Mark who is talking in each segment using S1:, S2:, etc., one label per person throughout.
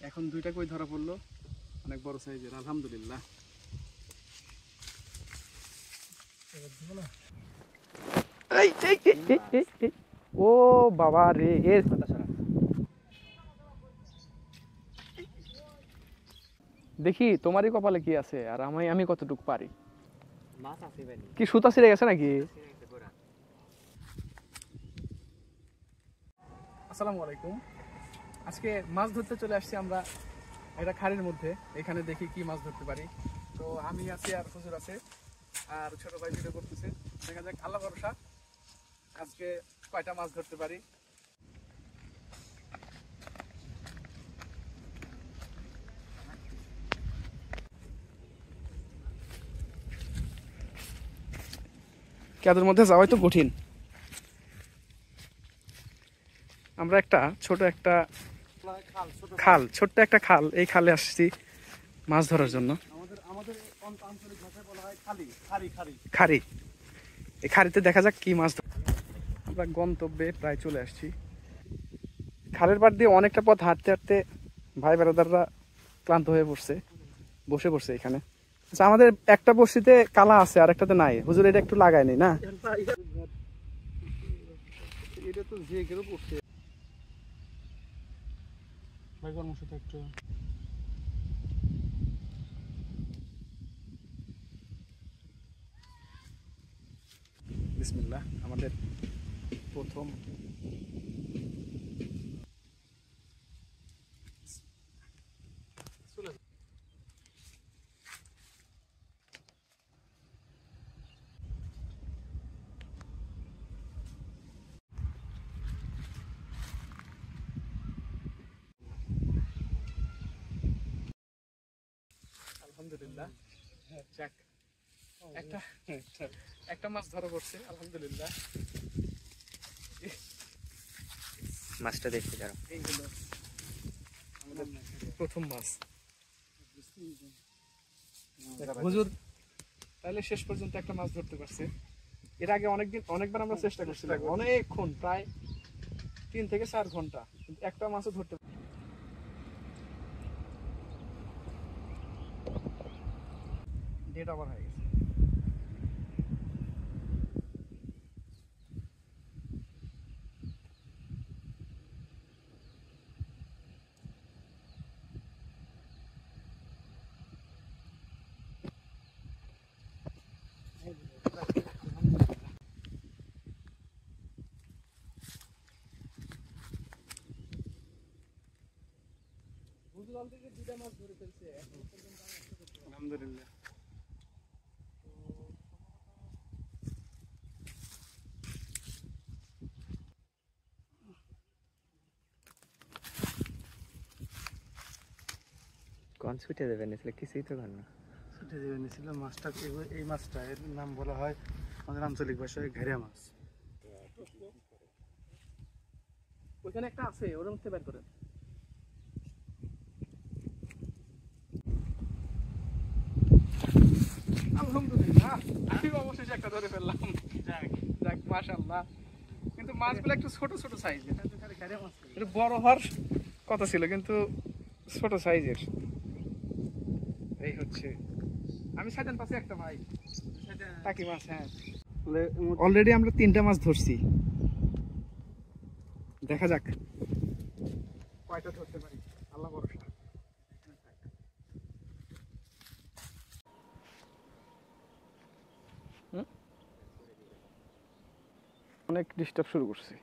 S1: এখন দুইটা কই ধরা পড়লো, অনেক বড় সাইজের, আলহামদুলিল্লাহ। ও বাবা রে, দেখি তোমারই কপালে কি আছে আর আমি কতটুকু পারি। কি সুতা ছিঁড়ে গেছে নাকি? আসসালামু আলাইকুম। আজকে মাছ ধরতে চলে আসছি আমরা একটা খাড়ির মধ্যে। এখানে দেখি কি মাছ ধরতে পারি। তো আমি আছি আর হুজুর আছে আর ছোট ভাই ভিডিও করতেছে। দেখা যাক, আল্লাহ ভরসা আজকে কয়টা মাছ ধরতে পারি। কাদের মধ্যে যাওয়াই তো কঠিন। আমরা ছোট্ট একটা খাল, এই খালে আসছি মাছ ধরার জন্য। খাড়ি, এই খাড়িতে দেখা যাক কি মাছ। আমরা গন্তব্যে প্রায় চলে আসছি। খালের পাড় দিয়ে অনেকটা পথ হাঁটতে হাঁটতে ভাই বেড়াদাররা ক্লান্ত হয়ে বসে পড়ছে এখানে। আচ্ছা, আমাদের একটা বড়শিতে কালা আছে আর একটাতে নাই। হুজুর, এটা একটু লাগায়নি না? এটা তো যে কেউ পড়ছে। বিসমিল্লাহ, আমাদের প্রথম আলহামদুলিল্লাহ। যাক, একটা মাছ ধরা পড়ছে, আলহামদুলিল্লাহ।
S2: মাছটা দেখতে যাও,
S1: এই হলো আমাদের প্রথম মাছ। হুজুর তাহলে শেষ পর্যন্ত একটা মাছ ধরতে পারছে। এর আগে অনেকবার আমরা চেষ্টা করছিলাম, অনেকক্ষণ, প্রায় 3 থেকে 4 ঘন্টা, কিন্তু একটা মাছও ধরতে। ডেট ওভার হয়ে গেছে। আলহামদুলিল্লাহ।
S2: কোন ছুটে দেবেন, কিছুই তো কর না।
S1: ছুটে দেবেন ছিল মাছটা, এই মাছটা এর নাম বলা হয় আমাদের আঞ্চলিক ভাষায় ঘেরিয়া মাছ। ওইখানে একটা আছে, ওর মধ্যে বের করেন। আলহামদুলিল্লাহ, আমি অবশেষে একটা ধরে ফেললাম। যাক, মাশাআল্লাহ। কিন্তু মাছগুলো একটু ছোট ছোট সাইজের। এটা বড় হওয়ার কথা ছিল, কিন্তু ছোট সাইজের। এই হচ্ছে, আমি সাইডেন পাশে একটা ভাই টাকি মাছ। হ্যাঁ, অলরেডি আমরা 3টা মাছ ধরছি। দেখা যাক কয়টা ধরতে পারি, আল্লাহ ভরসা। অনেক ডিস্টার্ব শুরু করছি।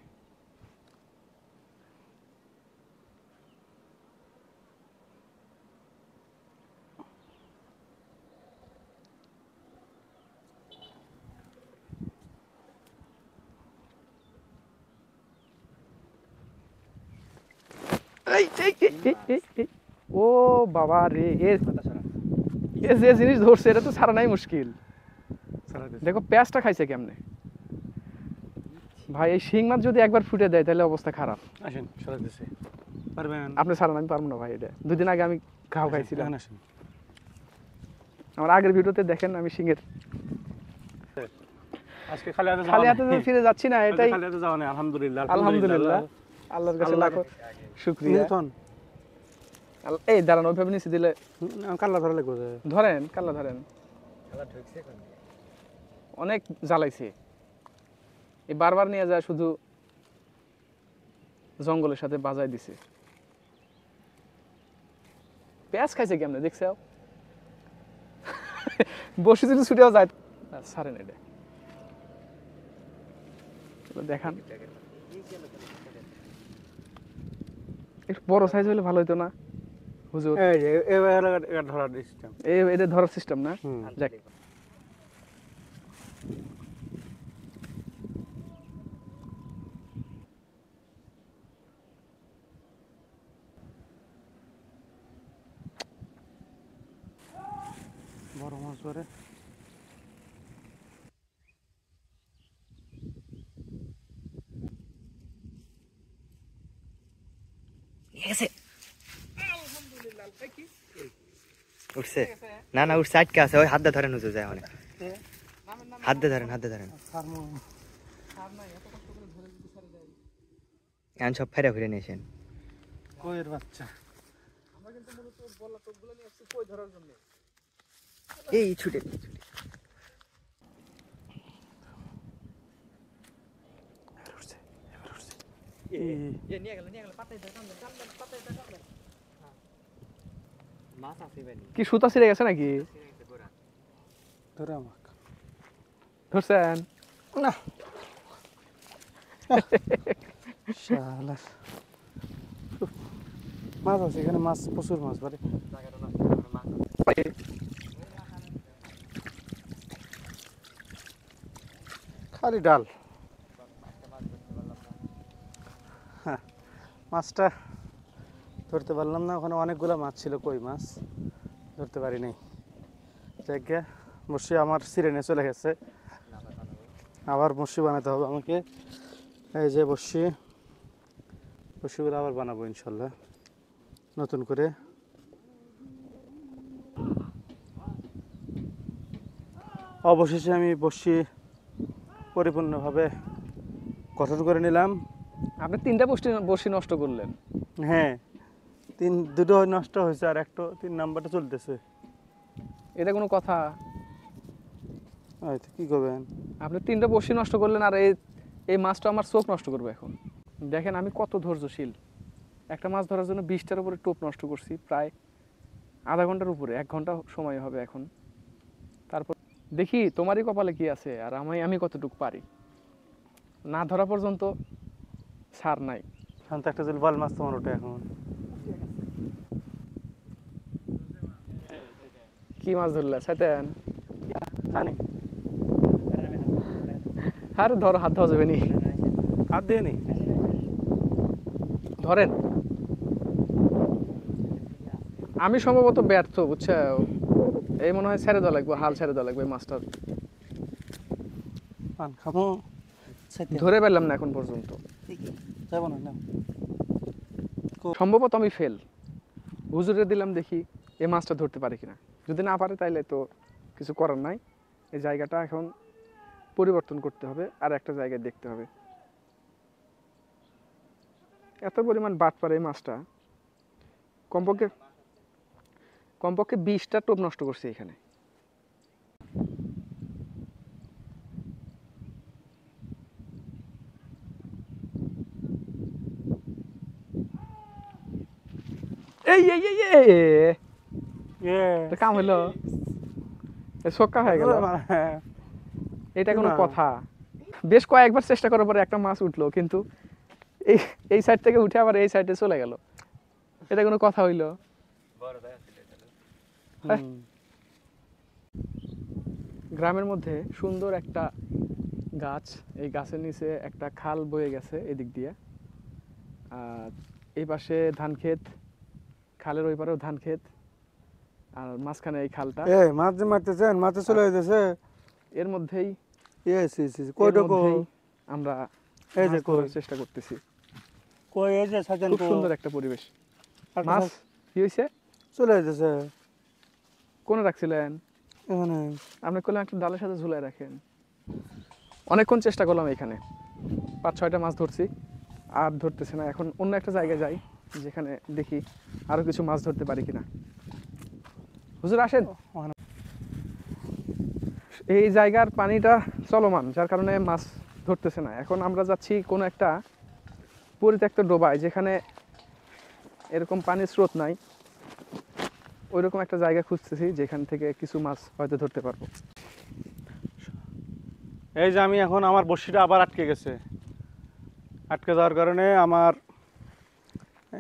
S1: ও বাবা রে, যে জিনিস ধরছে এটা তো ছাড়া নাই মুশকিল। দেখো পেঁয়াজটা খাইছে কেমনে ভাই। এই শিং মাছ যদি একবার ফুটে দেয় তাহলে অবস্থা খারাপ।
S3: আসেন, সরা দিছে পারবেন
S1: আপনি ছাড়ান, আমি পারবো না ভাই। এটা 2 দিন আগে আমি ঘাও খাইছিলাম। আমার আগের ভিডিওতে দেখেন, আমি শিঙের
S3: আজকে খালি
S1: হাতে ফিরে যাচ্ছি না। এটাই
S3: খালি হাতে যাওয়া নেই। আলহামদুলিল্লাহ,
S1: আলহামদুলিল্লাহ, আল্লাহর কাছে লাখো শুকরিয়া। এই দাঁড়ান ওইভাবে নিচে দিলে
S3: কাল্লা ধরা লাগবে
S1: ধরেন কাল্লা ধরেন অনেক জ্বালাইছে এই বারবার নিয়ে যায় শুধু জঙ্গলের সাথে বাজায় দিছে পেঁয়াজ খাইছে কেমনে দেখছো বসে যদি ছুটেও যায় সারেন এটা দেখান একটু বড় সাইজ হলে ভালো হতো না হুজুর
S3: এই যে এটা ধরার সিস্টেম
S1: এটা ধরার সিস্টেম না যাক
S3: বড় মাছ ধরে
S2: উঠছে না না উঠছে আটকে আছে ওই হাত দিয়ে ধরেন হুজুর যায় অনেক হাত দিয়ে ধরেন এখন সব ফেরা ফিরে নিয়েছেন
S3: কইয়ের বাচ্চা
S2: এই ছুটে
S1: কি সুতা ছিঁড়ে গেছে নাকি
S3: ধরে আমাকে
S1: ধরছেন
S3: না শালা মাছ আছে এখানে মাছ প্রচুর মাছ বাড়ে খালি ডাল হ্যাঁ মাছটা ধরতে পারলাম না ওখানে অনেকগুলো মাছ ছিল কই মাছ ধরতে পারি নাই জায়গা বসে আমার সিরেনে চলে গেছে আবার বসি বানাতে হবে আমাকে এই যে বসিগুলো আবার বানাবো ইনশাল্লাহ নতুন করে অবশেষে আমি পরিপূর্ণভাবে গঠন করে নিলাম
S1: আপনি 3টা বসি নষ্ট করলেন
S3: হ্যাঁ দুটো নষ্ট হয়েছে আর একটা 3 নাম্বারটা চলতেছে
S1: এটা কোনো কথা
S3: কি করবেন
S1: আপনি 3টা বসি নষ্ট করলেন আর এই মাছটা আমার চোখ নষ্ট করবে এখন দেখেন আমি কত ধৈর্যশীল একটা মাছ ধরার জন্য 20টার উপরে টোপ নষ্ট করছি প্রায় আধা ঘন্টার উপরে 1 ঘন্টা সময় হবে এখন তারপর দেখি তোমারই কপালে কি আছে আর আমি কতটুকু পারি না ধরা পর্যন্ত ছাড় নাই
S3: শান্ত একটা জল বল মাছ তোমার ওটা এখন
S1: কি মাছ ধরলে শয়তান
S3: জানি
S1: আরে ধরো হাত ধোয়া যাবে নি
S3: হাত দিয়ে নি
S1: ধরেন আমি সম্ভবত ব্যর্থ বুঝছো এই মনে হয় ছেড়ে দেওয়া লাগবে হাল ছেড়ে দেওয়া লাগবে মাছটার
S3: পান খাবো
S1: ধরে পেলাম না এখন পর্যন্ত
S3: যাবো না
S1: সম্ভবত আমি ফেল হুজুরে দিলাম দেখি এই মাছটা ধরতে পারে কিনা যদি না পারে তাইলে তো কিছু করার নাই এই জায়গাটা এখন পরিবর্তন করতে হবে আর একটা জায়গায় দেখতে হবে এত পরিমাণ বাট পারে এই মাছটা কমপক্ষে 20টা টোপ নষ্ট করছে এখানে এই কাম হইলো ছক্কা হয়ে গেল এটা কোনো কথা বেশ কয়েকবার চেষ্টা করার পরে একটা মাছ উঠলো কিন্তু এই সাইড থেকে উঠে আবার এই সাইডে চলে গেল এটা কোনো কথা হইলো গ্রামের মধ্যে সুন্দর একটা গাছ এই গাছের নিচে একটা খাল বয়ে গেছে এদিক দিয়ে আর এই পাশে ধান ক্ষেত খালের ওই পারেও ধান ক্ষেত আর মাঝখানে এই খালটা
S3: মাছ যে মারতেছেন মাছে চলে যেতেছে
S1: এর মধ্যেই আমরা
S3: এই যে
S1: চেষ্টা করতেছি
S3: কই এই যে সাজান
S1: খুব সুন্দর একটা পরিবেশ মাছ কি হইছে
S3: চলে যেতেছে
S1: কোনে রাখছিলেন
S3: এখানে
S1: আপনি কইলেন একটা ডালের সাথে ঝুলায় রাখেন অনেকক্ষণ চেষ্টা করলাম এখানে 5-6টা মাছ ধরছি আর ধরতেছে না এখন অন্য একটা জায়গায় যাই যেখানে দেখি আরো কিছু মাছ ধরতে পারি কিনা। হুজুর আসেন। এই জায়গার পানিটা চলমান, যার কারণে মাছ ধরতেছে না। এখন আমরা যাচ্ছি কোনো একটা পরিত্যক্ত ডোবায়, যেখানে এরকম পানির স্রোত নাই, ওইরকম একটা জায়গা খুঁজতেছি যেখান থেকে কিছু মাছ হয়তো ধরতে পারবো।
S3: এই যে আমি এখন আমার বড়শিটা আবার আটকে গেছে, আটকে যাওয়ার কারণে আমার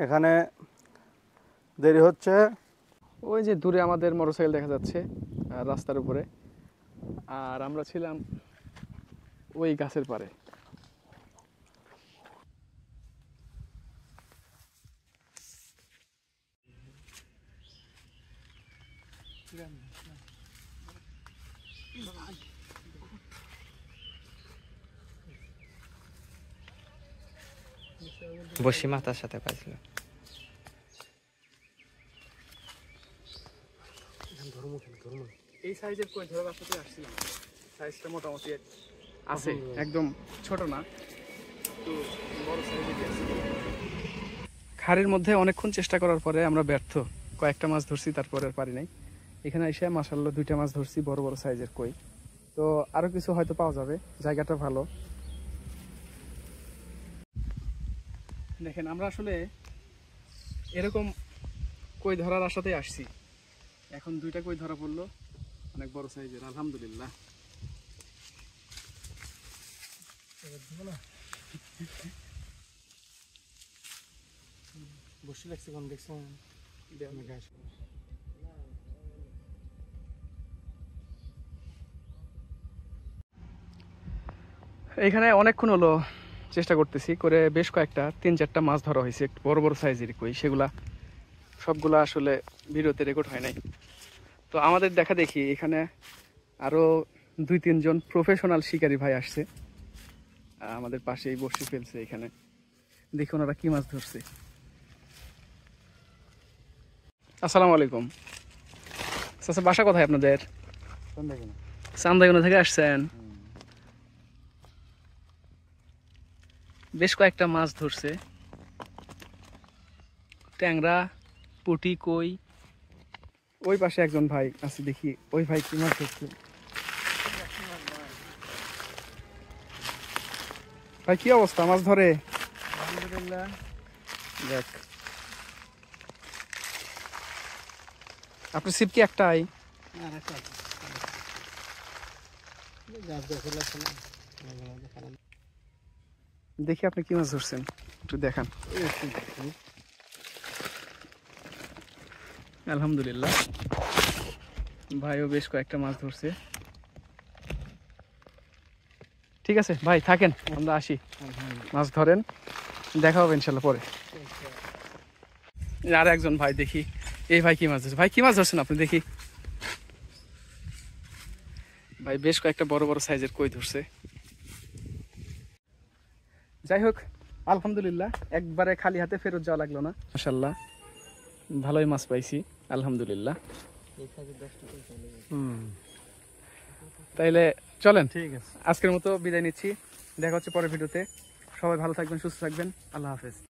S3: এখানে দেরি হচ্ছে।
S1: ওই যে দূরে আমাদের মোটরসাইকেল দেখা যাচ্ছে রাস্তার উপরে, আর আমরা ছিলাম ওই গাছের পারে।
S2: বসি মাথার সাথে পাইছিল।
S1: এই সাইজের কই ধরার রাস্তাতে আসছিলাম, সাইজটা মোটামুটি আছে, একদম ছোট না, তো বড় সাইজেরই আছে। খাড়ির মধ্যে অনেকক্ষণ চেষ্টা করার পরে আমরা ব্যর্থ, কয়েকটা মাছ ধরছি, তারপরে আর পারি নাই। এখানে এসে মাশাআল্লাহ 2টা মাছ ধরছি, বড় বড় সাইজের কই। তো আরো কিছু হয়তো পাওয়া যাবে, জায়গাটা ভালো। দেখেন আমরা আসলে এরকম কই ধরার আশাতে আসছি, এখন 2টা কই ধরা পড়লো, অনেক বড় সাইজের, আলহামদুলিল্লাহ।
S3: বসি লাগছে কোন দেখছেন?
S1: এখানে অনেকক্ষণ হলো চেষ্টা করতেছি করে, বেশ কয়েকটা 3-4টা মাছ ধরা হয়েছে, একটু বড় বড় সাইজের কই। সেগুলা সবগুলা আসলে ভিডিওতে রেকর্ড হয় নাই। তো আমাদের দেখা দেখি এখানে আরো 2-3 জন প্রফেশনাল শিকারী ভাই আসছে, আমাদের পাশেই বসে ফেলছে। এখানে দেখি ওনারা কি মাছ ধরছে। আসসালামু আলাইকুম। আচ্ছা, বাসা কোথায় আপনাদের? চান্দাইগুনা থেকে আসছেন? বেশ কয়েকটা মাছ ধরছে, ট্যাংরা, পুঁটি, কই। ওই পাশে একজন ভাই আছে, দেখি ওই ভাই কি মাছ ধরছে। ভাই কি অবস্থা, মাছ ধরে?
S3: আলহামদুলিল্লাহ।
S1: দেখ, আপনার ছিপ কি একটাই? দেখি আপনি কি মাছ ধরছেন, একটু দেখান। আলহামদুলিল্লাহ, ভাইও বেশ কয়েকটা মাছ ধরছে। ঠিক আছে ভাই, থাকেন, আমরা আসি, মাছ ধরেন, দেখা হবে ইনশাল্লাহ পরে। আর একজন ভাই, দেখি এই ভাই কি মাছ ধরছে। ভাই কি মাছ ধরছেন আপনি? দেখি ভাই বেশ কয়েকটা বড় বড় সাইজের কই ধরছে। যাই হোক, আলহামদুলিল্লাহ, একবারে খালি হাতে ফেরত যাওয়া লাগলো না, মাশাআল্লাহ ভালোই মাছ পাইছি, আলহামদুলিল্লাহ। তাইলে চলেন,
S3: ঠিক আছে,
S1: আজকের মতো বিদায় নিচ্ছি। দেখা হচ্ছে পরের ভিডিওতে। সবাই ভালো থাকবেন, সুস্থ থাকবেন, আল্লাহ হাফেজ।